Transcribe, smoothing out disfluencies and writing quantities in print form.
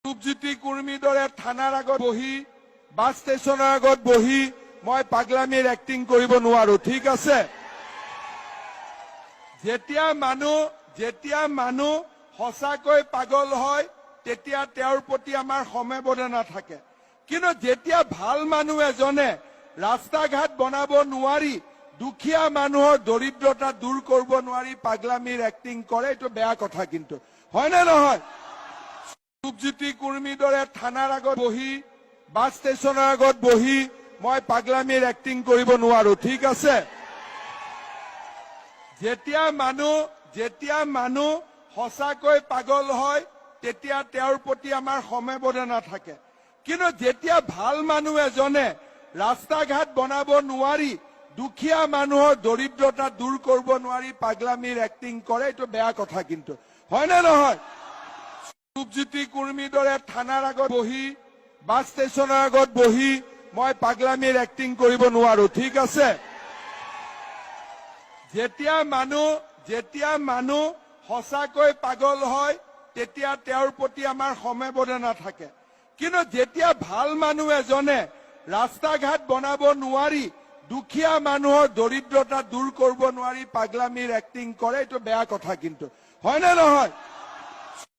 ৰূপজ্যোতি কুৰ্মীৰ দৰে থানাৰ আগত বহি বাছ ষ্টেচনৰ আগত বহি মই পাগলামিৰ এক্টিং কৰিব নোৱাৰো, ঠিক আছে। যেতিয়া মানুহ সঁচাকৈ পাগল হয় তেতিয়া তেওঁৰ প্ৰতি আমাৰ সমবেদনা থাকে, কিন্তু যেতিয়া ভাল মানুহ এজনে ৰাস্তা ঘাট বনাব নোৱাৰি দুখীয়া মানুহৰ দৰিদ্ৰতা দূৰ কৰিব নোৱাৰি পাগলামিৰ এক্টিং কৰে, এইটো বেয়া কথা কিন্তু, হয় নে নহয়? ৰূপজ্যোতি কুৰ্মীৰ দৰে থানাৰ আগত বহি বাছ ষ্টেচনৰ আগত বহি মই পাগলামিৰ এক্টিং কৰিব নোৱাৰো, ঠিক আছে। যেতিয়া মানুহ সঁচাকৈ পাগল হয় তেতিয়া তেওঁৰ প্ৰতি আমাৰ সমবেদনা থাকে, কিন্তু যেতিয়া ভাল মানুহ এজনে ৰাস্তা ঘাট বনাব নোৱাৰি দুখীয়া মানুহৰ দৰিদ্ৰতা দূৰ কৰিব নোৱাৰি পাগলামিৰ এক্টিং কৰে, এইটো বেয়া কথা কিন্তু, হয় নে নহয়? ৰূপজ্যোতি কুৰ্মীৰ দৰে থানাৰ আগত বহি বাছ ষ্টেচনৰ আগত বহি মই পাগলামিৰ এক্টিং কৰিব নোৱাৰো, ঠিক আছে। যেতিয়া মানুহ সঁচাকৈ পাগল হয় তেতিয়া তেওঁৰ প্ৰতি আমাৰ সমবেদনা থাকে, কিন্তু যেতিয়া ভাল মানুহ এজনে ৰাস্তা ঘাট বনাব নোৱাৰি দুখীয়া মানুহৰ দৰিদ্ৰতা দূৰ কৰিব নোৱাৰি পাগলামিৰ এক্টিং কৰে, এইটো বেয়া কথা কিন্তু, হয় নে নহয়?